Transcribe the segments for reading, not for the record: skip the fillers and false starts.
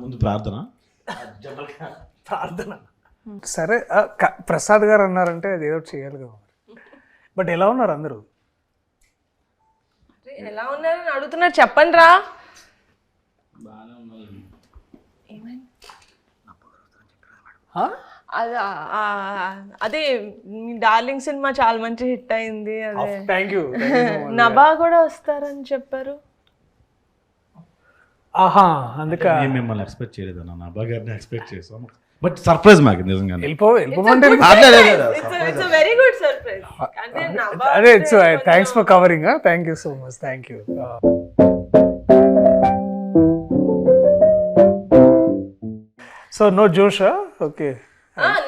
ముందు ప్రార్థన. ప్రార్థన సరే. ప్రసాద్ గారు అన్నారంటే అది ఏదో చేయాలి కదా. బట్ ఎలా ఉన్నారు అందరూ? ఎలా ఉన్నారని అడుగుతున్నారు, చెప్పండి రా. అదే మీ డార్లింగ్ సినిమా చాలా మంచి హిట్ అయింది. అదే థ్యాంక్ యూ. నభా కూడా వస్తారని చెప్పారు. ఆహా, అందుకే నేను మిమ్మల్ని ఎక్స్పెక్ట్ చేయలేదు అన్న, నా బాగా ఎక్స్పెక్ట్ చేసాం. బట్ సర్ప్రైజ్ మాకు నిజంగా. వెళ్ళిపోమంటే ఇట్స్ వెరీ గుడ్ సర్ప్రైజ్. అదే it's thanks for covering. Thank you so much. Thank you. So no జోష్. ఓకే,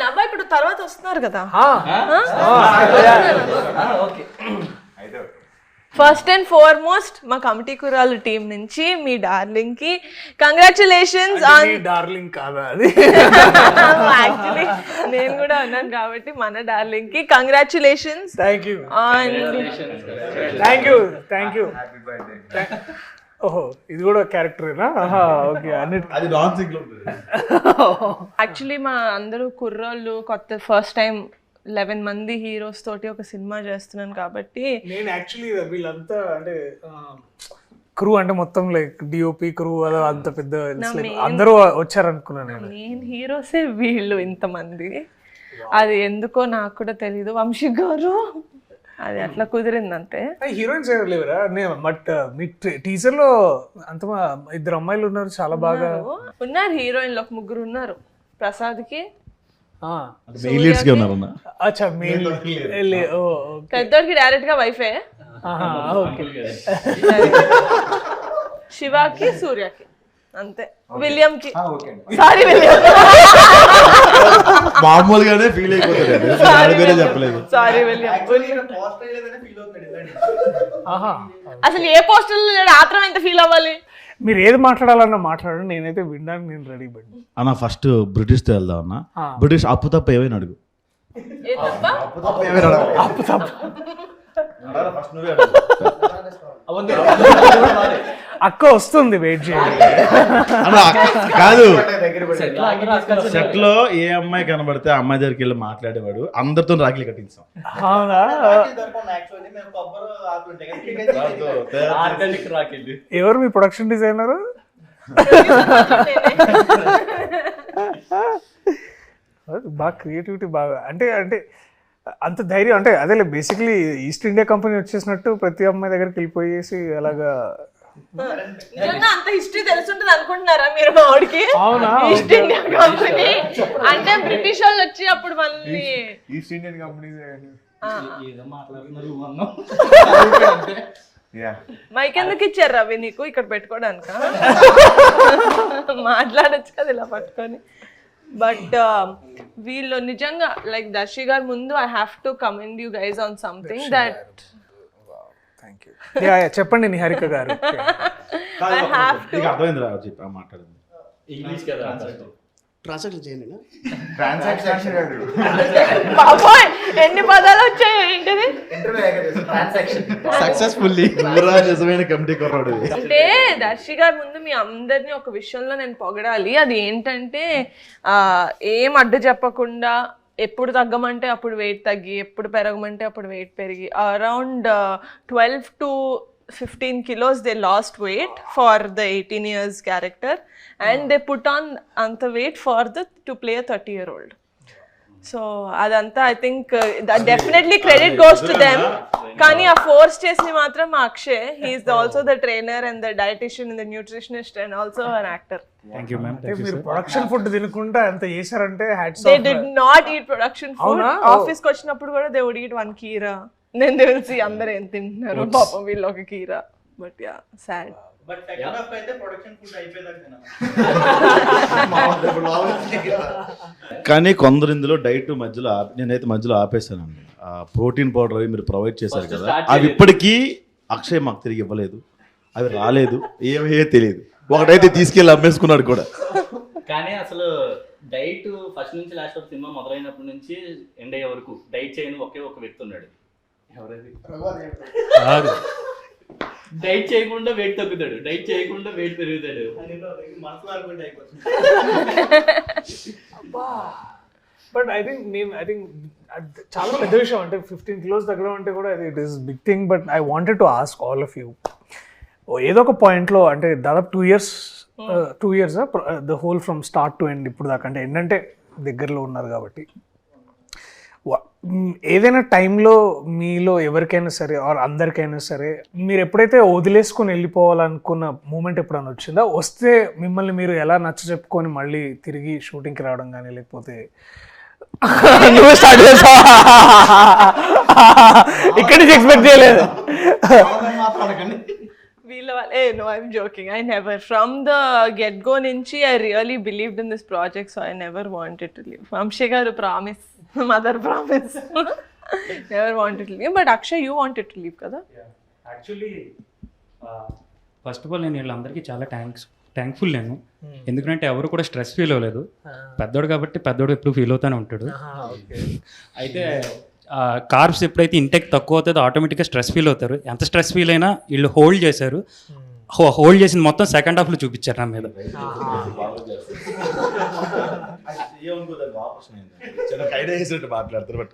నభా ఇప్పుడు తర్వాత వస్తున్నారు కదా. ఫస్ట్ అండ్ ఫార్మోస్ట్ మా కమిటీ కురాలు టీం నుంచి మీ డార్లింగ్ కి కంగ్రాచులేషన్స్ ఆన్. డార్లింగ్ కాదా అది? యాక్చువల్లీ నేను కూడా అన్నాను కాబట్టి మన డార్లింగ్ కి congratulations. Thank you. Thank you. ఓహో, ఇది కూడా క్యారెక్టరేనా? ఓకే. అది డాన్సింగ్ లో యాక్చువల్లీ మా అందరూ కుర్రోళ్ళు కొత్త ఫస్ట్ టైం 11 మంది హీరోస్ తోటి ఒక సినిమా చేస్తున్నాను కాబట్టి నేను యాక్చువల్లీ వీళ్ళంతా అంటే క్రూ అంటే మొత్తం లైక్ డిఓపి క్రూ అదో అంత పెద్ద అందరూ వచ్చారనుకున్నాను నేను. మెయిన్ హీరోసే వీళ్ళు ఇంతమంది. అది ఎందుకో నాకు కూడా తెలీదు. వంశీ గారు అది అట్లా కుదిరిందంతే. హీరోయిన్స్ ఎవరు లేవరా? బట్ మీ టీజర్ లో అంత ఇద్దరు అమ్మాయిలు ఉన్నారు, చాలా బాగా ఉన్నారు. హీరోయిన్లు ఒక ముగ్గురు ఉన్నారు. ప్రసాద్ కి పెద్దోడికి డైరెక్ట్ గా వైఫే. శివాకి సూర్యకి అంతే. విలియం కి సారీ విలియం మామూలుగానే ఫీల్ అయిపోతుంది, చెప్పలేదు. Sorry William. అసలు ఏ పోస్టర్ ఆత్రం ఎంత ఫీల్ అవ్వాలి? మీరు ఏది మాట్లాడాలన్నా మాట్లాడండి, నేనైతే వినడానికి నేను రెడీ పడి. అన్న ఫస్ట్ బ్రిటిష్ తో వెళ్దాం అన్న. బ్రిటిష్ అప్పు తప్ప ఏమైనా అడుగు. అక్క వస్తుంది, వెయిట్ చేయండి. కాదు, సెట్ లో ఏ అమ్మాయి కనబడితే ఆ అమ్మాయి దగ్గరికి వెళ్ళి మాట్లాడేవాడు. అందరితో రాఖీలు కట్టించాం. అవునా? ఎవరు మీ ప్రొడక్షన్ డిజైనర్? బాగా క్రియేటివిటీ బాగా అంటే అంటే అంత ధైర్యం అంటే అదే బేసిక్లీ ఈస్ట్ ఇండియా కంపెనీ వచ్చేసినట్టు ప్రతి అమ్మాయి దగ్గరికి వెళ్ళిపోయేసి అలాగా. అంత హిస్టరీ తెలుసుంటది అనుకుంటున్నారా మీరు? మా వాడికి ఈస్ట్ ఇండియా కంపెనీ అంటే బ్రిటిష్ వాళ్ళు వచ్చి అప్పుడు మళ్ళీ ఈస్ట్ ఇండియన్ కంపెనీ మైక్ ఎందుకు ఇచ్చారు రవి నీకు ఇక్కడ పెట్టుకోవడానిక? మాట్లాడచ్చు కదా ఇలా పట్టుకొని. బట్ వీళ్ళు నిజంగా లైక్ దర్శి గారు ముందు I have to commend you guys on something that. చెప్పండి నిహారిక గారు. ఎన్ని పదాలు వచ్చాయి ఏంటిది? అంటే దర్శి గారి ముందు మీ అందరినీ ఒక విషయంలో నేను పొగడాలి. అది ఏంటంటే ఏం అడ్డు చెప్పకుండా ఎప్పుడు తగ్గమంటే అప్పుడు వెయిట్ తగ్గి, ఎప్పుడు పెరగమంటే అప్పుడు వెయిట్ పెరిగి around 12 to 15 kilos they lost weight for the 18 years character and they put on anta weight for to play a 30-year-old. So adanta I think that definitely credit goes to them. Kani a force chesni matram Akshay, he is also the trainer and the dietitian and the nutritionist and also an actor. Thank you ma'am. మీరు production food తినకుండా ఎంత చేశారంటే hats off. They did not eat production food. Office కి వచ్చినప్పుడు కూడా they would eat one keera. నేను తెలిసి అందరూ ఏం తింటున్నారు పాపం వీళ్ళు ఒక కీరా. But yeah sad. కానీ కొందరు ఇందులో డైట్ మధ్యలో నేనైతే మధ్యలో ఆపేశానండి. ప్రోటీన్ పౌడర్ అవి మీరు ప్రొవైడ్ చేశారు కదా, అవి ఇప్పటికీ అక్షయ్ మాకు తిరిగి ఇవ్వలేదు. అవి రాలేదు, ఏమయ్యే తెలియదు. ఒకటైతే తీసుకెళ్ళి అమ్మేసుకున్నాడు కూడా. కానీ అసలు డైట్ ఫస్ట్ నుంచి లాస్ట్ వరకు సినిమా మొదలైనప్పటి నుంచి ఎండ్ అయ్యే వరకు డైట్ చేయని ఒకే ఒక వ్యక్తి ఉన్నాడు. ఎవరైతే డైట్ చేయకుండా వెయిట్ తగ్గుతాడు, డైట్ చేయకుండా వెయిట్ పెరుగుతాడు. బట్ ఐ థింక్ చాలా పెద్ద విషయం అంటే 15 kilos తగ్గడం అంటే కూడా it is big thing. But I wanted to ask all of you, ఏదో ఒక పాయింట్లో అంటే దాదాపు 2 years the whole from start to end ఇప్పుడు దాకా, అంటే ఏంటంటే దగ్గరలో ఉన్నారు కాబట్టి, ఏదైనా టైంలో మీలో ఎవరికైనా సరే ఆర్ అందరికైనా సరే మీరు ఎప్పుడైతే వదిలేసుకొని వెళ్ళిపోవాలనుకున్న మూమెంట్ ఎప్పుడైనా వచ్చిందా? వస్తే మిమ్మల్ని మీరు ఎలా నచ్చ చెప్పుకొని మళ్ళీ తిరిగి షూటింగ్కి రావడం కానీ, లేకపోతే నువ్వు స్టార్ట్ చేసావా? ఇక్కడి నుంచి ఎక్స్పెక్ట్ చేయలేదు. No, I'm joking. I never. From the get-go nunchi, I really believed in this project, so I never wanted to leave. Vamshi garu promise, mother promise. Never wanted to leave. But Akshay, you wanted to leave, kada? Actually first of all నేను వీళ్ళందరికీ చాలా thankful నేను, ఎందుకంటే ఎవరు కూడా stress feel అవ్వలేదు. పెద్దోడు కాబట్టి పెద్దోడు ఎప్పుడు ఫీల్ అవుతూనే ఉంటాడు. అయితే కార్బ్స్ ఎప్పుడైతే ఇంటెక్ తక్కువ అవుతుందో ఆటోమేటిక్గా స్ట్రెస్ ఫీల్ అవుతారు. ఎంత స్ట్రెస్ ఫీల్ అయినా వీళ్ళు హోల్డ్ చేశారు. హోల్డ్ చేసింది మొత్తం సెకండ్ హాఫ్లో చూపించారు నా మీద. మాట్లాడతారు. బట్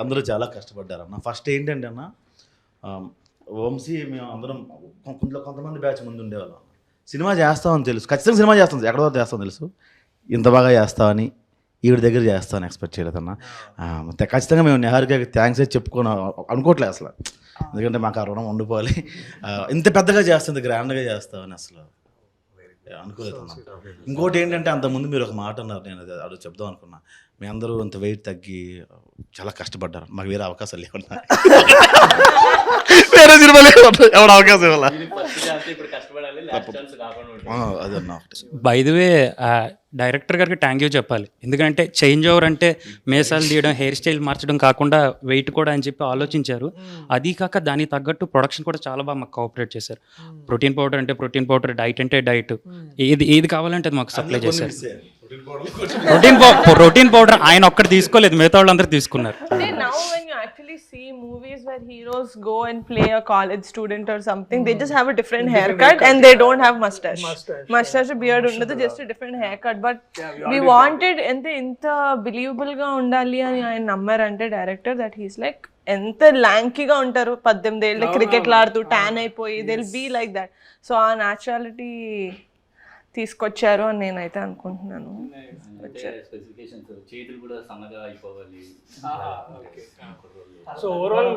అందరూ చాలా కష్టపడ్డారు అన్న. ఫస్ట్ ఏంటంటే అన్న, వంశీ మేము అందరం కొంతమంది బ్యాచ్ ముందు ఉండేవాళ్ళం. సినిమా చేస్తామని తెలుసు, ఖచ్చితంగా సినిమా చేస్తాం, ఎక్కడో చేస్తామని తెలుసు. ఇంత బాగా చేస్తామని ఈవిడ దగ్గర చేస్తామని ఎక్స్పెక్ట్ చేయలేదన్నా. ఖచ్చితంగా మేము నిహారికకి థ్యాంక్స్ అయితే చెప్పుకొని అనుకోవట్లేదు అసలు, ఎందుకంటే మాకు ఆ రుణం ఉండిపోవాలి. ఇంత పెద్దగా చేస్తుంది, గ్రాండ్గా చేస్తామని అసలు అనుకోలేదు. ఇంకోటి ఏంటంటే అంతకుముందు మీరు ఒక మాట అన్నారు, నేను అది చెప్దాం అనుకున్నా. మీ అందరూ ఇంత వెయిట్ తగ్గి చాలా కష్టపడ్డారు, మాకు వేరే అవకాశాలు లేవన్నా, వేరే సినిమాలు ఎవరు అవకాశం ఇవ్వాల. అదన్నా బై ది వే డైరెక్టర్ గారికి థ్యాంక్ యూ చెప్పాలి, ఎందుకంటే చేంజ్ ఓవర్ అంటే మేసాలు తీయడం, హెయిర్ స్టైల్ మార్చడం కాకుండా వెయిట్ కూడా అని చెప్పి ఆలోచించారు. అది కాక దానికి తగ్గట్టు ప్రొడక్షన్ కూడా చాలా బాగా మాకు కోఆపరేట్ చేశారు. ప్రోటీన్ పౌడర్ అంటే ప్రోటీన్ పౌడర్, డైట్ అంటే డైట్, ఏది కావాలంటే అది మాకు సప్లై చేశారు. ప్రోటీన్ పౌడర్ ఆయన ఒక్కటి తీసుకోలేదు, మిగతా వాళ్ళందరూ తీసుకున్నారు. Now when you actually see movies where heroes go and play a college student or something, they just have a different haircut and they don't have mustache beard undadu, just a different haircut. But we wanted ఎంత believable గా ఉండాలి అని ఆయన నమ్మారంటే director, that he's like ఎంత ల్యాంకీగా ఉంటారు, 18 ఏళ్ళ క్రికెట్లు ఆడుతూ ట్యాన్ అయిపోయి, they will be like that. So ఆ న్యాచురాలిటీ తీసుకొచ్చారు అని నేనైతే అనుకుంటున్నాను. స్పెసిఫికేషన్స్, చేతులు కూడా సన్నగా అయిపోవాలి. సో ఓవరాల్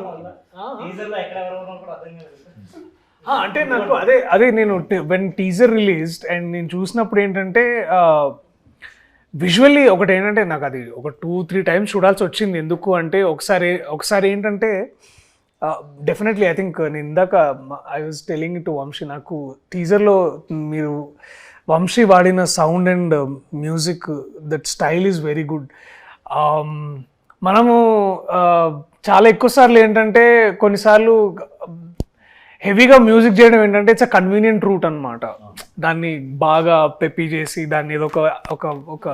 అంటే నాకు అదే నేను వెన్ టీజర్ రిలీజ్డ్ అండ్ నేను చూసినప్పుడు ఏంటంటే విజువల్లీ ఒకటి ఏంటంటే నాకు అది ఒక 2-3 times చూడాల్సి వచ్చింది. ఎందుకు అంటే ఒకసారి ఏంటంటే డెఫినెట్లీ ఐ థింక్ నేను ఇందాక I was telling to Vamshi, నాకు టీజర్లో మీరు వంశీ వాడిన sound and music, that style is very good. మనము చాలా ఎక్కువ సార్లు ఏంటంటే కొన్నిసార్లు హెవీగా మ్యూజిక్ చేయడం ఏంటంటే ఇట్స్ అ కన్వీనియంట్ రూట్ అనమాట. దాన్ని బాగా పెప్పి చేసి దాన్ని ఏదో ఒక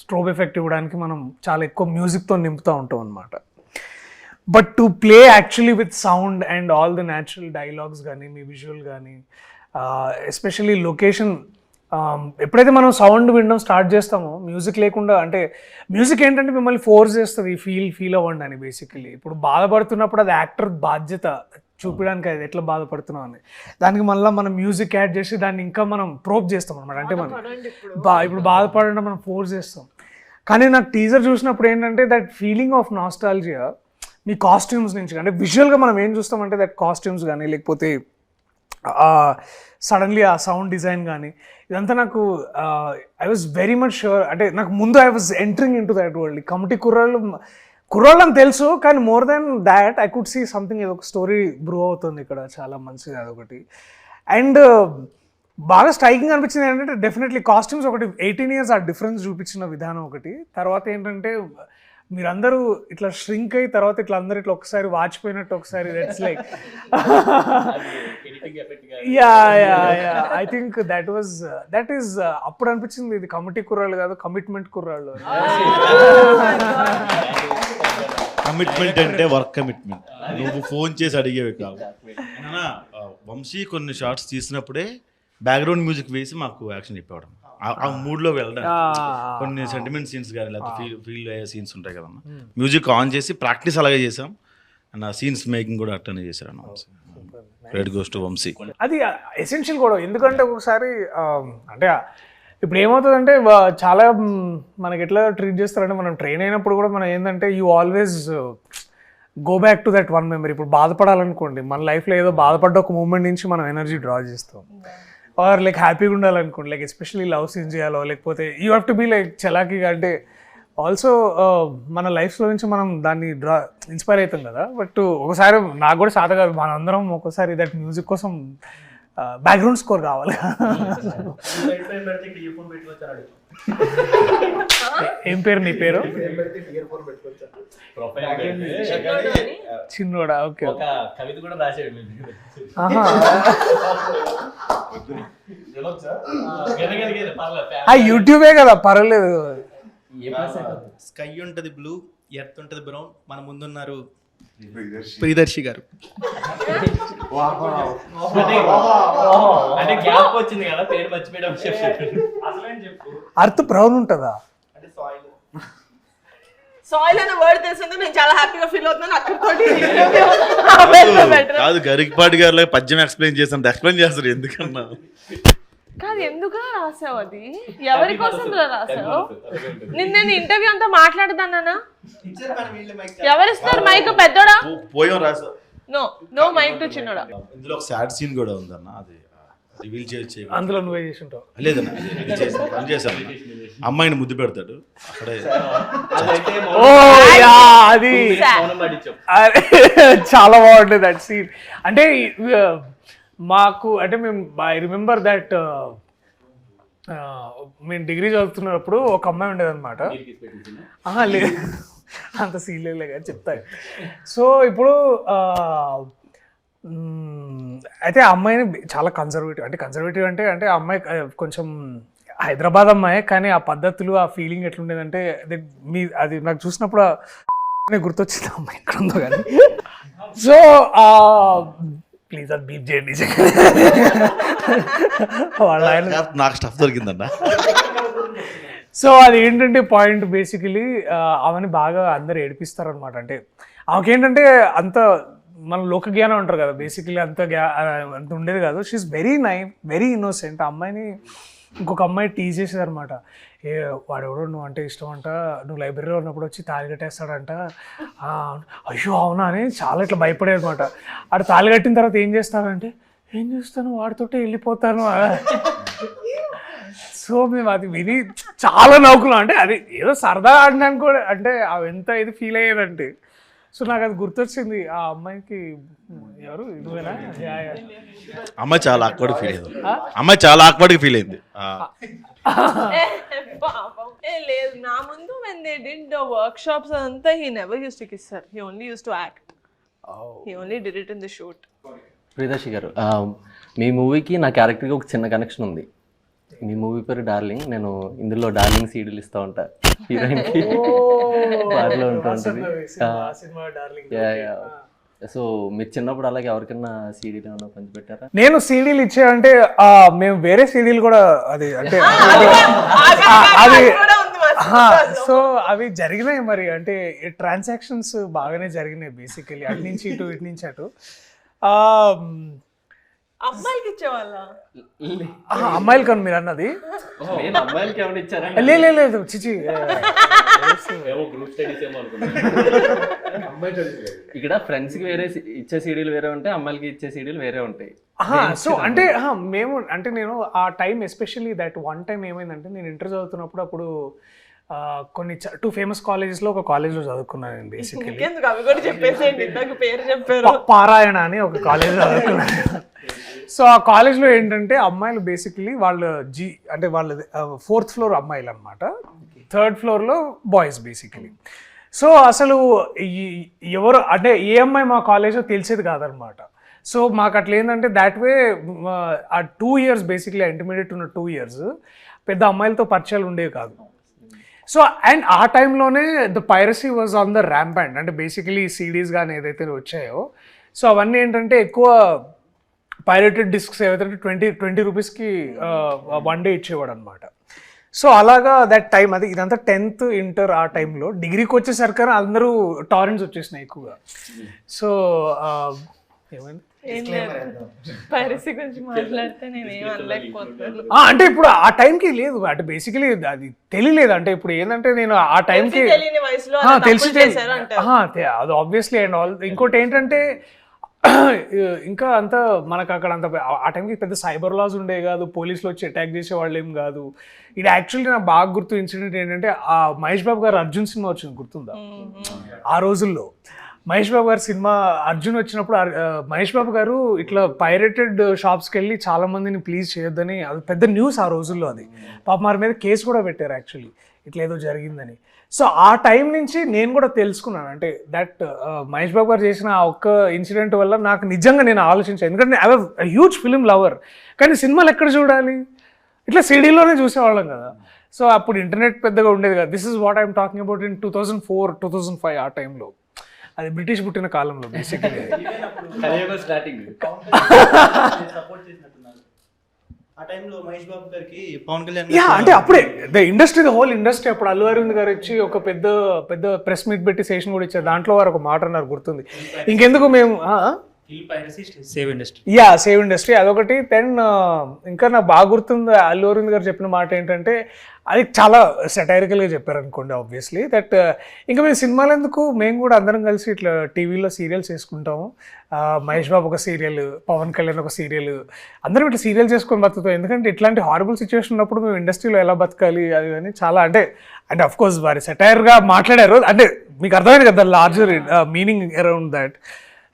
స్ట్రోబ్ ఎఫెక్ట్ ఇవ్వడానికి మనం చాలా ఎక్కువ మ్యూజిక్తో నింపుతూ ఉంటాం అనమాట. But to play actually with sound and all the natural dialogues కానీ, మీ విజువల్ కానీ, ఎస్పెషల్లీ లొకేషన్, ఎప్పుడైతే మనం సౌండ్ వినడం స్టార్ట్ చేస్తామో మ్యూజిక్ లేకుండా, అంటే మ్యూజిక్ ఏంటంటే మిమ్మల్ని ఫోర్స్ చేస్తుంది ఫీల్ అవ్వండి అని. బేసికలీ ఇప్పుడు బాధపడుతున్నప్పుడు అది యాక్టర్ బాధ్యత చూపించడానికి, అది ఎట్లా బాధపడుతున్నాం అని. దానికి మళ్ళీ మనం మ్యూజిక్ యాడ్ చేసి దాన్ని ఇంకా మనం ప్రోప్ చేస్తాం అనమాట. అంటే మనం ఇప్పుడు బాధపడడం మనం ఫోర్స్ చేస్తాం. కానీ నాకు టీజర్ చూసినప్పుడు ఏంటంటే that feeling of nostalgia me costumes నుంచి, అంటే విజువల్గా మనం ఏం చూస్తామంటే దట్ కాస్ట్యూమ్స్ కానీ, లేకపోతే సడన్లీ ఆ సౌండ్ డిజైన్ కానీ, ఇదంతా నాకు I was very much sure. అంటే నాకు ముందు I was entering in to that world. Committee కుర్రాళ్ళు అని తెలుసు, కానీ more than that I could see something, ఏదో ఒక స్టోరీ బ్రూ అవుతుంది ఇక్కడ, చాలా మంచిది అదొకటి. అండ్ బాగా స్ట్రైకింగ్ అనిపించింది ఏంటంటే డెఫినెట్లీ కాస్ట్యూమ్స్ ఒకటి, 18 years ఆ డిఫరెన్స్ చూపించిన విధానం ఒకటి. తర్వాత ఏంటంటే మీరందరూ ఇట్లా ష్రింక్ అయ్యి తర్వాత ఇట్లా అందరూ ఇట్లా ఒకసారి వాచిపోయినట్టు ఒకసారి, that's like I think that is అప్పుడు అనిపించింది ఇది కమిటీ కుర్రాళ్ళు కాదు, కమిట్మెంట్ కుర్రాళ్ళు. కమిట్మెంట్ అంటే వర్క్ కమిట్మెంట్, నువ్వు ఫోన్ చేసి అడిగేవి కాదు. వంశీ కొన్ని షార్ట్స్ తీసినప్పుడే బ్యాక్గ్రౌండ్ మ్యూజిక్ వేసి మాకు యాక్షన్ చెప్పేవాడు. ఆ మూడ్లో వెళ్ళడం కొన్ని సెంటిమెంట్ సీన్స్ కానీ లేకపోతే ఫీల్ అయ్యే సీన్స్ ఉంటాయి కదమ్మా, మ్యూజిక్ ఆన్ చేసి ప్రాక్టీస్ అలాగే చేసాం. అండ్ ఆ సీన్స్ మేకింగ్ కూడా అట్టనే చేశారు అన్న Vamshi. Credit goes to Vamshi. అది ఎసెన్షియల్ కూడా, ఎందుకంటే ఒకసారి అంటే ఇప్పుడు ఏమవుతుందంటే చాలా మనకి ఎట్లా ట్రీట్ చేస్తారంటే, మనం ట్రైన్ అయినప్పుడు కూడా మనం ఏంటంటే you always go back to that one memory. ఇప్పుడు బాధపడాలనుకోండి, మన లైఫ్లో ఏదో బాధపడ్డ ఒక మూమెంట్ నుంచి మనం ఎనర్జీ డ్రా చేస్తాం. ఆర్ లైక్ హ్యాపీగా ఉండాలనుకోండి, లైక్ ఎస్పెషల్లీ లవ్ సీన్స్ చేయాలో లేకపోతే you have to be like చలాకీగా. అంటే ఆల్సో మన లైఫ్లో నుంచి మనం దాన్ని ఇన్స్పైర్ అవుతాం కదా. బట్ ఒకసారి నాకు కూడా సాధ కాదు, మనందరం ఒక్కోసారి దట్ మ్యూజిక్ కోసం బ్యాక్గ్రౌండ్ స్కోర్ కావాలి. ఏం పేరు నీ పేరు? చిన్నోడా? ఓకే. ఒక కవిత కూడా రాసాడు. యూట్యూబే కదా, పర్వాలేదు. స్కై ఉంటుంది బ్లూ, ఎర్త్ ఉంటుంది బ్రౌన్, మన ముందున్నారు ప్రియదర్శి గారు. అంటే గ్యాప్ వచ్చింది కదా, పేరు మర్చిపోయడం. అర్త్ బ్రౌన్ ఉంటుందా? సాయిల్ అనే వర్డ్ తెలిసింది, నేను చాలా హ్యాపీగా ఫీల్ అవుతున్నాను. అక్కడితోటి కాదు, గరికపాటి గారు పద్యం ఎక్స్ప్లెయిన్ చేస్తాను, ఎక్స్ప్లెయిన్ చేస్తారు ఎందుకన్నా. కాదు, ఎందుకు రాసావు? అది ఎవరి కోసం రాసావు? నేను ఇంటర్వ్యూ అంతా మాట్లాడదానా? ఎవరిస్తారు మైక్? పెద్దోడా? పోయాం రాసా. నో మైక్ టు చిన్నోడా. ఇందులో ఒక సాడ్ సీన్ కూడా ఉందన్న, అది రివీల్ చేసి అందులో నువ్వే చేసి ఉంటావు. లేదన్న, పని చేశాను. అమ్మాయిని ముద్దు పెడతాడు అక్కడే. అది చాలా బాగుంటుంది దట్ సీన్. అంటే మాకు అంటే మేము ఐ రిమెంబర్ దట్ మేము డిగ్రీ చదువుతున్నప్పుడు ఒక అమ్మాయి ఉండేది అనమాట. లేదు, అంత సీన్లే కానీ చెప్తాను. సో ఇప్పుడు అయితే ఆ అమ్మాయిని చాలా కన్జర్వేటివ్ అంటే ఆ అమ్మాయి కొంచెం హైదరాబాద్ అమ్మాయి, కానీ ఆ పద్ధతులు ఆ ఫీలింగ్ ఎట్లుండేదంటే అది నాకు చూసినప్పుడు గుర్తొచ్చింది అమ్మాయి ఎక్కడ ఉందో కానీ. సో ప్లీజ్ అది బీప్ చేయండి. నాకు స్టఫ్ దొరికిందన్న. సో అది ఏంటంటే పాయింట్ బేసికలీ ఆమెని బాగా అందరు ఏడిపిస్తారనమాట. అంటే ఆమెకేంటంటే అంత మన లోక జ్ఞానం అంటారు కదా, బేసికలీ అంత ఉండేది కాదు. She's very innocent. ఆ అమ్మాయిని ఇంకొక అమ్మాయి టీజ్ చేసేది అనమాట. వాడెవడో నువ్వు అంటే ఇష్టం అంట, నువ్వు లైబ్రరీలో ఉన్నప్పుడు వచ్చి తాళి కట్టేస్తాడంట. అయ్యో అవునా అని చాలా ఇట్లా భయపడేది అనమాట. ఆడు తాళి కట్టిన తర్వాత ఏం చేస్తానంటే, ఏం చేస్తాను వాడితోటే వెళ్ళిపోతాను. సో మేము అది విని చాలా నవ్వుకున్నాం. అంటే అది ఏదో సరదా ఆడడానికి కూడా, అంటే అవి ఎంత ఇది ఫీల్ అయ్యేదంటే. సో నాకు అది గుర్తొచ్చింది. ఆ అమ్మాయికి ఎవరు నువ్వేనా? అమ్మాయి చాలా ఆక్వర్డ్ ఫీల్ అయింది. లేదు, నా ముందు when they did the workshops అంతా he never used to kiss her. He only used to act. He only did it in the shoot. Priyadarshi గారు, మీ మూవీకి నా క్యారెక్టర్కి ఒక చిన్న కనెక్షన్ ఉంది. మీ మూవీ పేరు డార్లింగ్. నేను ఇందులో డార్లింగ్ సీడీలు ఇస్తూ ఉంటా హీరోయిన్కి, పాటలో ఉంటూ ఉంటుంది. సో మీరు చిన్నప్పుడు అలాగే ఎవరికైనా సీడీలు ఏమైనా పంచిపెట్టారా? నేను సీడీలు ఇచ్చానంటే మేము వేరే సీడీలు కూడా అది అంటే అది సో అవి జరిగినాయి మరి. అంటే ట్రాన్సాక్షన్స్ బాగానే జరిగినాయి బేసికలీ, అటు నుంచి ఇటు ఇటు నుంచి అటు. అమ్మాయికి ఇచ్చేవాళ్ళ? అమ్మాయిలు కానీ మీరు అన్నది అమ్మాయిలకి ఏమైనా ఇచ్చారా? లేదు చిచి. ఇక్కడ ఫ్రెండ్స్ కి వేరే ఇచ్చే సీడీలు వేరే ఉంటాయి, అమ్మాయిలకి ఇచ్చే సీడీలు వేరే ఉంటాయి. సో అంటే నేను ఆ time especially that one time ఏమైందంటే, నేను ఇంటర్ చదువుతున్నప్పుడు అప్పుడు కొన్ని 2 ఫేమస్ కాలేజెస్లో ఒక కాలేజ్లో చదువుకున్నాను నేను బేసికలీ. అవి కూడా చెప్పేసేయండి, నాకు పేరు చెప్పారు. పారాయణ అని ఒక కాలేజ్లో చదువుకున్నాను. సో ఆ కాలేజ్లో ఏంటంటే అమ్మాయిలు బేసికలీ వాళ్ళు అంటే వాళ్ళ 4th ఫ్లోర్ అమ్మాయిలు అనమాట, 3rd ఫ్లోర్లో బాయ్స్ బేసికలీ. సో అసలు ఎవరు అంటే ఏ అమ్మాయి మా కాలేజ్లో తెలిసేది కాదనమాట. సో మాకు అట్లా ఏంటంటే దాట్ వే ఆ 2 years బేసిక్లీ ఇంటర్మీడియట్ ఉన్న 2 years పెద్ద అమ్మాయిలతో పరిచయాలు ఉండేవి కాదు. సో అండ్ ఆ టైంలోనే the piracy was on the ramp and, అంటే బేసికలీ సీడీస్ కానీ ఏదైతే వచ్చాయో, సో అవన్నీ ఏంటంటే ఎక్కువ పైరేటెడ్ డిస్క్స్ ఏవైతే 20 రూపీస్కి 1 డే ఇచ్చేవాడు అనమాట. సో అలాగా దట్ టైం అది ఇదంతా 10th ఇంటర్ ఆ టైంలో. డిగ్రీకి వచ్చేసరికి అందరూ టారెంట్స్ వచ్చేసినాయి ఎక్కువగా. సో ఏమైంది పైరసీ గురించి మాట్లాడితే నేను ఏం అనలేకపోతున్నాను. అంటే ఇప్పుడు ఆ టైంకి లేదు, అంటే బేసికలీ అది తెలియలేదు. అంటే ఇప్పుడు ఏంటంటే నేను ఆ టైంకి తెలియని వయసులో అలా తెలిసి తప్పులు చేశారు అంటారు. అది ఆబ్వియస్లీ అండ్ ఆల్. ఇంకోటి ఏంటంటే ఇంకా అంత మనకు అక్కడ అంత ఆ టైంకి పెద్ద సైబర్ లాస్ ఉండే కాదు, పోలీసులు వచ్చి అటాక్ చేసే వాళ్ళు ఏం కాదు. ఇది యాక్చువల్లీ నాకు బాగా గుర్తు ఇన్సిడెంట్ ఏంటంటే ఆ మహేష్ బాబు గారు అర్జున్ సినిమా వచ్చింది గుర్తుందా? ఆ రోజుల్లో మహేష్ బాబు గారి సినిమా అర్జున్ వచ్చినప్పుడు మహేష్ బాబు గారు ఇట్లా పైరేటెడ్ షాప్స్కి వెళ్ళి చాలా మందిని ప్లీజ్ చేయొద్దని, అది పెద్ద న్యూస్ ఆ రోజుల్లో. అది పాప వారి మీద కేసు కూడా పెట్టారు యాక్చువల్లీ, ఇట్లా ఏదో జరిగిందని. సో ఆ టైం నుంచి నేను కూడా తెలుసుకున్నాను, అంటే దట్ మహేష్ బాబు గారు చేసిన ఆ ఒక్క ఇన్సిడెంట్ వల్ల నాకు నిజంగా నేను ఆలోచించాను. ఎందుకంటే I was huge film lover, కానీ సినిమాలు ఎక్కడ చూడాలి, ఇట్లా సిడీలోనే చూసేవాళ్ళం కదా. సో అప్పుడు ఇంటర్నెట్ పెద్దగా ఉండేది కదా. This is what I'm talking about in 2004, 2005 ఆ టైంలో. అది బ్రిటిష్ పుట్టిన కాలంలో బేసిక్లీ. స్టార్టింగ్ ఆ టైంలో మహేష్ బాబు గారికి పవన్ కళ్యాణ్ అంటే అప్పుడే the industry, the whole industry. అప్పుడు అల్లు అరవింద్ గారు వచ్చి ఒక పెద్ద పెద్ద ప్రెస్ మీట్ పెట్టి సెషన్ కూడా ఇచ్చారు. దాంట్లో వారు ఒక మాట అన్నారు గుర్తుంది, ఇంకెందుకు మేము సేవ్ ఇండస్ట్రీ. సేవ్ ఇండస్ట్రీ అదొకటి. దెన్ ఇంకా నాకు బాగా గుర్తుంది అల్లు అరవింద్ గారు చెప్పిన మాట ఏంటంటే, అది చాలా సెటైరికల్గా చెప్పారు అనుకోండి ఆబ్వియస్లీ, దట్ ఇంకా మేము సినిమాలు ఎందుకు, మేము కూడా అందరం కలిసి ఇట్లా టీవీలో సీరియల్స్ చేసుకుంటాము. మహేష్ బాబు ఒక సీరియల్, పవన్ కళ్యాణ్ ఒక సీరియల్, అందరం ఇట్లా సీరియల్ చేసుకొని బతుకుతాం. ఎందుకంటే ఇట్లాంటి హారబుల్ సిచ్యువేషన్ ఉన్నప్పుడు మేము ఇండస్ట్రీలో ఎలా బతకాలి అది అని చాలా, అంటే అఫ్ కోర్స్ వారి సెటైర్గా మాట్లాడారు. అంటే మీకు అర్థమైంది కదా larger meaning around that.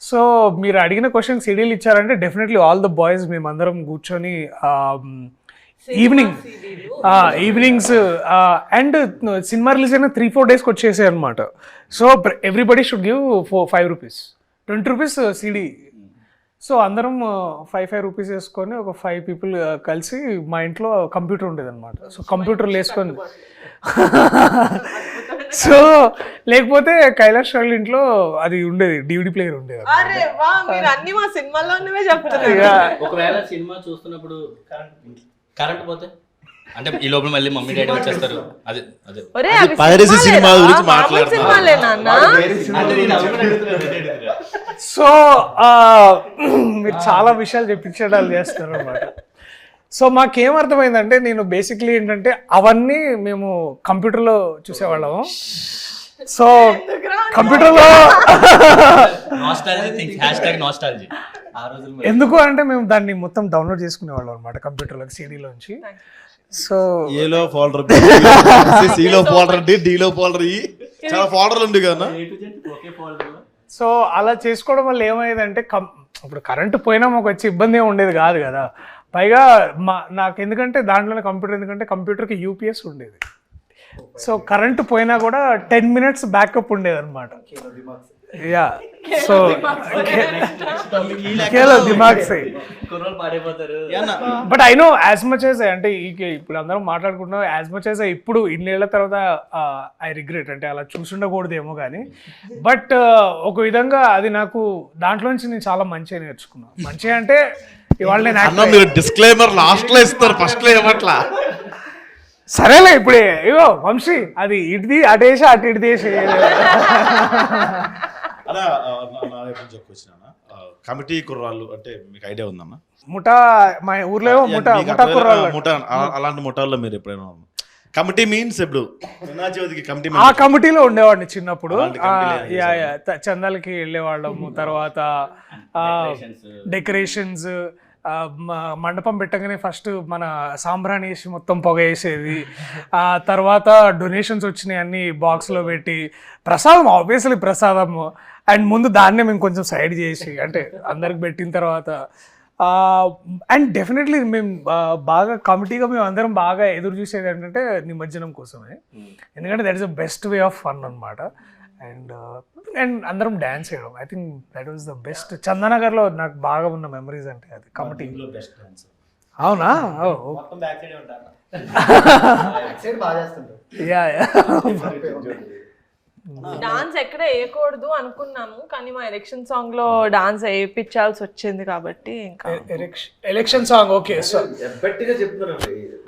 So మీరు అడిగిన క్వశ్చన్ సీడీలు ఇచ్చారంటే డెఫినెట్లీ ఆల్ ద బాయ్స్ మేమందరం కూర్చొని ఈవినింగ్స్ అండ్ సినిమా రిలీజ్ అయిన 3-4 డేస్కి వచ్చేసాయి అనమాట. So everybody should give 5 rupees, 20 rupees CD. So అందరం 5 రూపీస్ వేసుకొని ఒక 5 పీపుల్ కలిసి మా ఇంట్లో కంప్యూటర్ ఉండేది అనమాట. సో కంప్యూటర్లు వేసుకొని సో లేకపోతే కైలాష్ వాళ్ళ ఇంట్లో అది ఉండేది, డివిడి ప్లేయర్ ఉండేది. అరే వా, మీరు అన్ని మా సినిమాల్లోనే చెప్తున్నారు. ఒకవేళ సినిమా చూస్తున్నప్పుడు కరెంట్ పోతే అంటే ఈ లోపల మళ్ళీ మమ్మీ డాడీ వచ్చేస్తారు. అదే అదే ఒరే, అది అవి పైరసీ సినిమా గురించి మామూలు మాట్లాడుతున్నారు. సినిమాలే నాన్న. అంటే నేను అడుగుతున్నాను. సో మీరు చాలా విషయాలు చెప్పించడాలు చేస్తారు అనమాట. సో మాకేమర్థమైందంటే, నేను బేసిక్లీ ఏంటంటే అవన్నీ మేము కంప్యూటర్లో చూసేవాళ్ళము. సో కంప్యూటర్లో నాస్టాలజీ థింగ్స్ #నాస్టాలజీ. ఆ రోజుల్లో ఎందుకు అంటే మేము దాన్ని మొత్తం డౌన్లోడ్ చేసుకునేవాళ్ళం అనమాట కంప్యూటర్లోకి, సీడీలోంచి. సో ఏలో ఫోల్డర్, సిలో ఫోల్డర్, డీలో ఫోల్డర్, చాలా ఫోల్డర్లు ఉంది కదా. ఒకే ఫోల్డర్. సో అలా చేసుకోవడం వల్ల ఏమయ్యేదంటే, ఇప్పుడు కరెంటు పోయినా మాకు వచ్చి ఇబ్బంది ఏమి ఉండేది కాదు కదా. పైగా నాకు ఎందుకంటే దాంట్లోనే కంప్యూటర్, ఎందుకంటే కంప్యూటర్కి యూపీఎస్ ఉండేది. సో కరెంటు పోయినా కూడా 10 minutes బ్యాకప్ ఉండేది అనమాట. యా, సో దిమాగ్ సై. కుర్రోళ్ళు పాడైపోతారు. But I know as much as, అంటే ఇప్పుడు అందరం మాట్లాడుకుంటున్నాం, యాజ్ మచ్ యాజ్ ఇప్పుడు ఇన్నేళ్ల తర్వాత ఐ రిగ్రెట్, అంటే అలా చూసుండకూడదేమో కానీ. బట్ ఒక విధంగా అది నాకు దాంట్లోంచి నేను చాలా మంచిగా నేర్చుకున్నాను. మంచిగా అంటే ఇవాళ నేను మీరు డిస్క్లైమర్ లాస్ట్ లో ఇస్తారు, ఫస్ట్ లో ఏమట్లా. సరేలే ఇప్పుడే ఇగో వంశీ అది ఇటుది అటేసి అటు ఇటు తీసి అలా చెప్పుకొచ్చినా కమిటీ కుర్రాళ్ళు అంటే మీకు ఐడియా ఉందమ్మా? ముఠా, మా ఊర్లో ముఠా కుర్రాళ్ళు. ముఠా, అలాంటి ముఠాల్లో మీరు ఎప్పుడైనా కమిటీ మీన్స్ ఇప్పుడు వినాయక కమిటీ ఆ కమిటీలో ఉండేవాడిని చిన్నప్పుడు. అలాంటి కమిటీలు చందాలకి వెళ్ళేవాళ్ళము. తర్వాత డెకరేషన్స్, మండపం పెట్టగానే ఫస్ట్ మన సాంబ్రాణి వేసి మొత్తం పొగ వేసేది. ఆ తర్వాత డొనేషన్స్ వచ్చినాయి అన్ని బాక్స్లో పెట్టి, ప్రసాదం ఆబ్వియస్లీ ప్రసాదము, అండ్ ముందు దాన్నే మేము కొంచెం సైడ్ చేసి అంటే అందరికి పెట్టిన తర్వాత. అండ్ డెఫినెట్లీ మేము బాగా కమిటీగా మేము అందరం బాగా ఎదురు చూసేది ఏంటంటే నిమజ్జనం కోసమే. ఎందుకంటే that is the best way of fun అనమాట. అండ్ అందరం డ్యాన్స్ చేయడం, I think that was the best. చందనగర్లో నాకు బాగా ఉన్న మెమరీస్ అంటే అది కమిటీ. అవునా? బ్యాక్ సైడ్ ఉంటారు. యా. డాన్స్ ఎక్కడ వేయకూడదు అనుకున్నాము, కానీ మా ఎలక్షన్ సాంగ్ లో డాన్స్ వేయించాల్సి వచ్చింది కాబట్టి ఇంకా ఎలక్షన్ సాంగ్ ఓకే. సో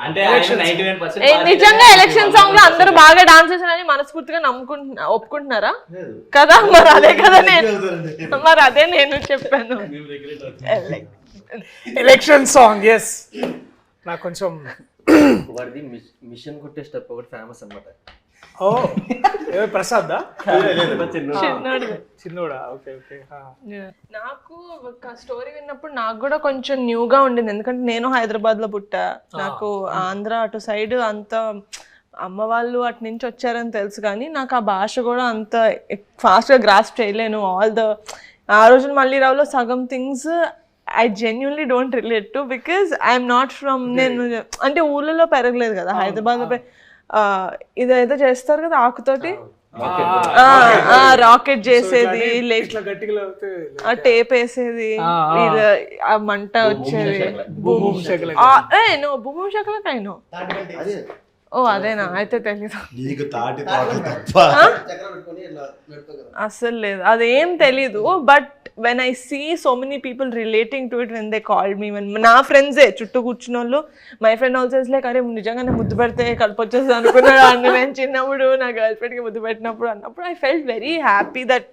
అంటే 99% నిజంగా ఎలక్షన్ సాంగ్ లో అందరూ బాగా డాన్స్ చేశారని మనస్ఫూర్తిగా ఒప్పుకుంటున్నారా కదా? మరి అదే నేను చెప్పాను. ఎలక్షన్ సాంగ్ ఎస్ నాకు కొంచెం వాడిది మిషన్ కొట్టే స్టెప్ ఒకటి ఫేమస్ అనమాట. ఓ ప్రసాద్ చిన్నోడు. చిన్నోడా? Okay okay. నాకు ఒక స్టోరీ విన్నప్పుడు నాకు కూడా కొంచెం న్యూగా ఉండింది, ఎందుకంటే నేను హైదరాబాద్ లో పుట్టా, నాకు ఆంధ్ర అటు సైడ్ అంత అమ్మ వాళ్ళు అటు నుంచి వచ్చారని తెలుసు, కానీ నాకు ఆ భాష కూడా అంత ఫాస్ట్గా గ్రాస్ప్ చేయలేను. ఆ రోజున మళ్ళీ రావులో సగం things I genuinely don't relate to, because I'm not from, నేను అంటే ఊళ్ళలో పెరగలేదు కదా, హైదరాబాద్లో ఇదేదో చేస్తారు కదా ఆకుతోటి, రాకెట్ చేసేది, టేప్ వేసేది, ఆ మంట వచ్చేది, భూమి శకలకైనా. ఓ అదేనా? అయితే తెలీదు, అస్సలు లేదు, అదేం తెలీదు. But when I see so many people relating to it when they called me, when నా ఫ్రెండ్సే చుట్టూ కూర్చున్న వాళ్ళు, my friend also is like, అరే నిజంగానే ముద్దు పెడితే కడుపు వచ్చేస్తుంది అనుకున్నాడు అన్న. నేను చిన్నప్పుడు నా గర్ల్ ఫ్రెండ్కి ముద్దు పెట్టినప్పుడు అన్నప్పుడు I felt very happy that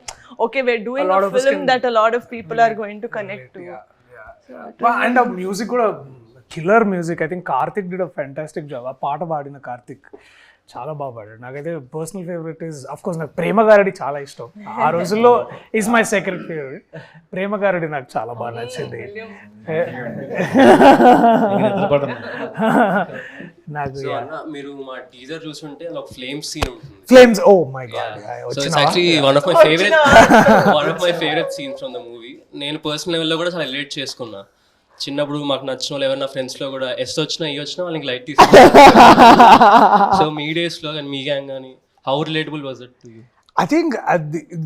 okay, we're doing a film that a lot of people are going to connect to. And ఆ మ్యూజిక్ కూడా killer music. I think Karthik did a fantastic job. ఆ పాట పాడిన కార్తిక్ చాలా బాగా పాడాడు. నాకైతే personal favourite is of course నాకు ప్రేమ గారడి చాలా ఇష్టం. ఆ రోజుల్లో ఈజ్ మై సెకండ్ ఫేవరెట్. ప్రేమ గారడి నాకు చాలా బాగా నచ్చింది. నాకు మీరు మా టీజర్ చూసుంటే ఒక ఫ్లేమ్ సీన్ ఉంటుంది. Flames, oh my god. So it's actually one of my favourite scenes from the movie. నేను పర్సనల్ లెవెల్లో కూడా చాలా రిలేట్ చేసుకున్నా. చిన్నప్పుడు మాకు నచ్చిన వాళ్ళు ఎవరైనా ఫ్రెండ్స్లో కూడా ఎస్ వచ్చినా ఈ వచ్చినా వాళ్ళకి లైట్ తీసుకుంటారు. సో మీ డేస్లో కానీ మీ గ్యాంగ్ కానీ how relatable was it to you? I think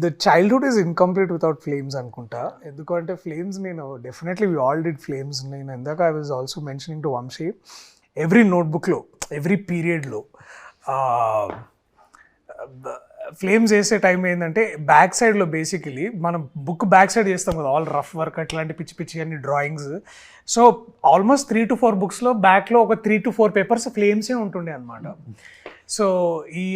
the childhood is incomplete without flames అనుకుంటా. ఎందుకంటే ఫ్లేమ్స్ నేను definitely we all did flames. నేను ఇందాక I was also mentioning to Vamsi, every నోట్బుక్లో ఎవ్రీ పీరియడ్లో ఫ్లేమ్స్ వేసే టైం ఏంటంటే బ్యాక్ సైడ్లో బేసికలీ మనం బుక్ బ్యాక్ సైడ్ చేస్తాం కదా, ఆల్ రఫ్ వర్క్ అట్లాంటి పిచ్చి పిచ్చి అన్ని డ్రాయింగ్స్. సో ఆల్మోస్ట్ 3 to 4 బుక్స్లో బ్యాక్లో ఒక 3 to 4 పేపర్స్ ఫ్లేమ్సే ఉంటుండే అనమాట. సో ఈ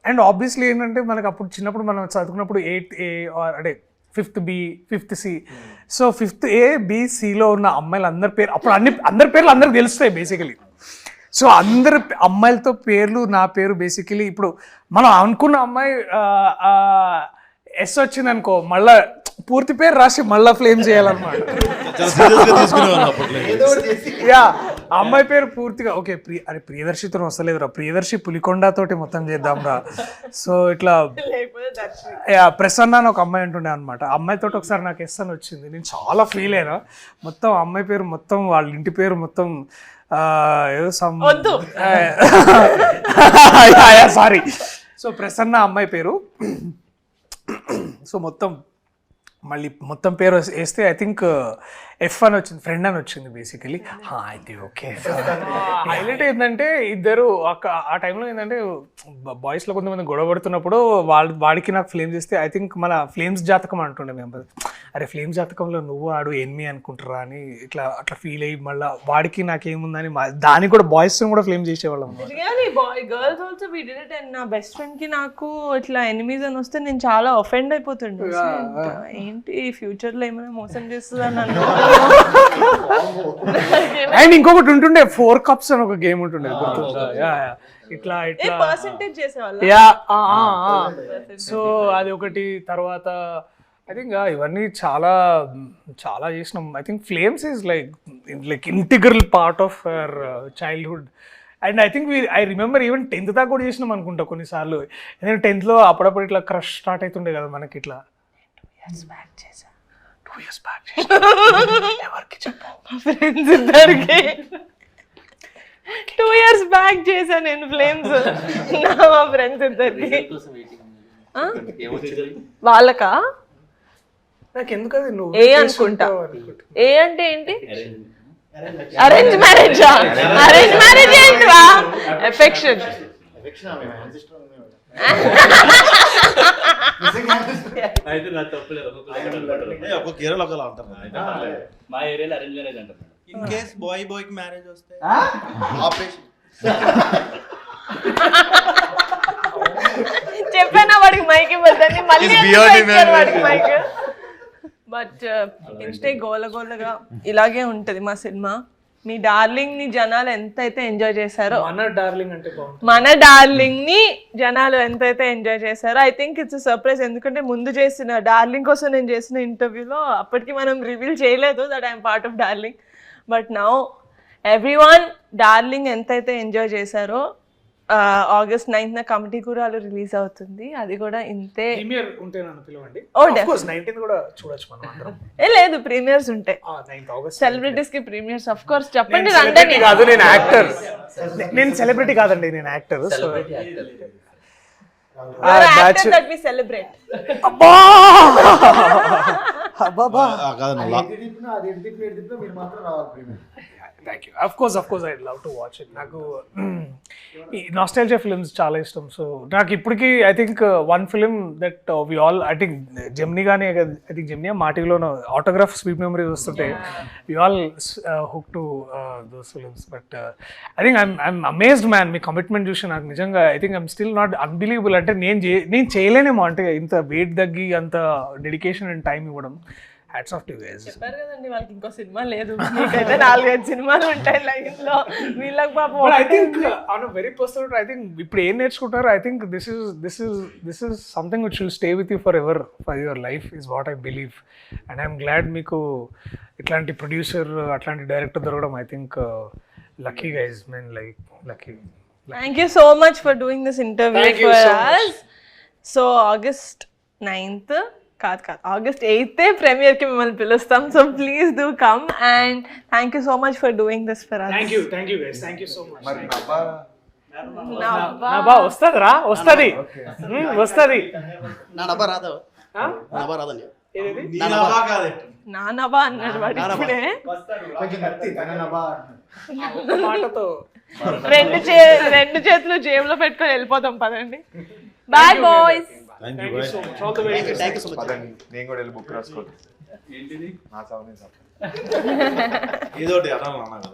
అండ్ ఆబ్వియస్లీ ఏంటంటే మనకు అప్పుడు చిన్నప్పుడు మనం చదువుకున్నప్పుడు 8A అంటే 5th B 5th C. So 5th A B Cలో ఉన్న అమ్మాయిలు అందరి పేరు అప్పుడు అందరి పేర్లు అందరికి తెలుస్తాయి బేసికలీ. సో అందరు అమ్మాయిలతో పేర్లు, నా పేరు బేసికలీ ఇప్పుడు మనం అనుకున్న అమ్మాయి ఎస్ వచ్చింది అనుకో, మళ్ళా పూర్తి పేరు రాసి మళ్ళా ఫ్లేమ్ చేయాలన్నమాట. యా అమ్మాయి పేరు పూర్తిగా ఓకే అరే ప్రియదర్శితో వస్తలేదురా, ప్రియదర్శి పులికొండతోటి మొత్తం చేద్దాంరా. సో ఇట్లా ప్రసన్న అని ఒక అమ్మాయి ఉంటుండే అనమాట. అమ్మాయితో ఒకసారి నాకు ఎస్ అని వచ్చింది, నేను చాలా ఫీల్ అయినా. మొత్తం అమ్మాయి పేరు మొత్తం వాళ్ళ ఇంటి పేరు మొత్తం ఏదో సారీ. సో ప్రసన్న అమ్మాయి పేరు. సో మొత్తం పేరు వేస్తే ఐ థింక్ ఎఫ్ అని వచ్చింది, ఫ్రెండ్ అని వచ్చింది బేసికలీ. అయితే ఓకే. హైలైట్ ఏంటంటే ఇద్దరు ఆ టైంలో ఏంటంటే బాయ్స్లో కొంతమంది గొడవ పడుతున్నప్పుడు వాడికి నాకు ఫ్లేమ్స్ ఇస్తే ఐ థింక్ మన ఫ్లేమ్స్ జాతకం అంటుండే మేము. అరే ఫ్లేమ్స్ జాతకంలో నువ్వు ఆడు ఎన్మి అనుకుంటారా అని అట్లా ఫీల్ అయ్యి మళ్ళీ వాడికి నాకేముందని దానికి కూడా బాయ్స్ కూడా ఫ్లేమ్ చేసేవాళ్ళం. Girls also we did it. And నా బెస్ట్ ఫ్రెండ్ కి నాకు ఇట్లా ఎనిమీస్ అని వస్తే నేను చాలా అఫెండ్ అయిపోతుండే. ఏంటి ఫ్యూచర్ లో ఏమైనా మోసం చేస్తుందని అన్న. అండ్ ఇంకొకటి ఉంటుండే 4 cups అని ఒక గేమ్ ఉంటుండే, ఇట్లా పర్సెంటేజ్ చేసేవాళ్ళ. సో అది ఒకటి. తర్వాత ఐ థింక్ ఇవన్నీ చాలా చాలా చేసినాం. I think flames is like integral part of our childhood. And I think I remember even 10th దాకా కూడా చేసినాం అనుకుంటా కొన్నిసార్లు. ఎందుకంటే 10th లో అప్పుడప్పుడు ఇట్లా క్రష్ స్టార్ట్ అవుతుండే కదా మనకి. ఇట్లా 2 years back ఎవరికి చెప్పావు? మా ఫ్రెండ్స్ ఇద్దరికి 2 years బ్యాక్ చేశా నేను ఫ్లేమ్స్. మా ఫ్రెండ్స్ ఇద్దరికి. వాళ్ళకా నాకు ఎందుకు అది నువ్వు ఏ అనుకుంటా. ఏ అంటే ఏంటి? Arrange marriage. అరేంజ్ మ్యారేజ్ ఏంటివా? ఎఫెక్షన్. అయితే నా తప్పులేదు ఒక్కొక్క ఏరియాలో ఒకలా ఉంటారు కదా. మా ఏరియాలో అరేంజ్ మ్యారేజ్ అంటారు. ఇన్ కేస్ బాయ్ కి మ్యారేజ్ వస్తే ఆపరేషన్. చెప్పానా వాడికి మైక్ ఇవ్వద్దని, మళ్ళీ It's ఎందుకు beyond ఇచ్చారు వాడికి మైక్? imagination. బట్ ఇన్స్టే గోలగోలగా ఇలాగే ఉంటది మా సినిమా. మీ డార్లింగ్ ని జనాలు ఎంతైతే ఎంజాయ్ చేశారో, మన డార్లింగ్ అంటే బాగుంటుంది. మన డార్లింగ్ ని జనాలు ఎంతైతే ఎంజాయ్ చేశారో, ఐ థింక్ ఇట్స్ సర్ప్రైజ్. ఎందుకంటే ముందు చేసిన డార్లింగ్ కోసం నేను చేసిన ఇంటర్వ్యూలో అప్పటికి మనం రివీల్ చేయలేదు that I'm part of darling. But now everyone darling ఎంతైతే ఎంజాయ్ చేశారో, August 9th కమిటీ కూడా రిలీజ్ అవుతుంది. అది కూడా ఇంతే. ప్రీమియర్ ఉంటే నన్ను పిలవండి. Oh, Of course, 19th కూడా చూడొచ్చు మనం అందరం. లేదు, ప్రీమియర్స్ ఉంటాయి. 9th August. సెలబ్రిటీస్ కి ప్రీమియర్స్ ఆఫ్ కోర్స్. చెప్పండి నేను రండి. celebrity కాదు, నేను యాక్టర్. నేను సెలబ్రిటీ కాదండి, నేను actor. So that we celebrate. అబ్బా అబ్బా కాదన్న thank you. Of course I love to watch it. నాకు ఈ నాస్టాల్జియా ఫిల్మ్స్ చాలా ఇష్టం. సో నాకు ఇప్పటికీ I think one film that we all, I think Gemini కానీ, ఐ థింక్ జెమ్నీ మాటిలోనో ఆటోగ్రాఫ్ స్వీట్ మెమరీస్ వస్తుంటే we all hook to those films. But I think I'm amazed man. మీ commitment చూసి నాకు నిజంగా I think I'm still not unbelievable. అంటే నేను చేయలేనేమో, అంటే ఇంత వెయిట్ తగ్గి అంత డెడికేషన్ అండ్ టైం ఇవ్వడం. Hats off to guys. చెప్పారు కదండి వాళ్ళకి ఇంకో సినిమా లేదు, మీకైతే 4-5 సినిమాలు ఉంటాయి లైఫ్ లో. వీళ్ళకి పాపం I think on very personal, I think ఇప్పుడు ఏం నేర్చుకుంటారో, I think this is something which will stay with you for ever, for your life is what I believe. And I'm glad మీకు ఇట్లాంటి ప్రొడ్యూసర్, అట్లాంటి director దొరకడం. I think lucky guys, mean like lucky. Thank you so much for doing this interview for us. So August 9th కాదు August 8th premiere కి మిమ్మల్ని పిలుస్తాం. So please do come and thank you so much for doing this for us. Thank you guys, thank you so much. నవ్వా. నా వస్తుందిరా, వస్తుంది. నా డబ్బా రాదా? డబ్బా రాదండి. నా నవ్వా అన్నాడు వాడు ఇప్పుడే. మాటతో రెండు చేతులు జేబులో పెట్టుకొని వెళ్ళిపోతాం. పదండి. Bye boys. Thank you so much, all the very best. Thank you so much. నేను కూడా వెళ్ళి బుక్ రాసుకోవాలి. ఏదో ఒకటి అన్నా కదా.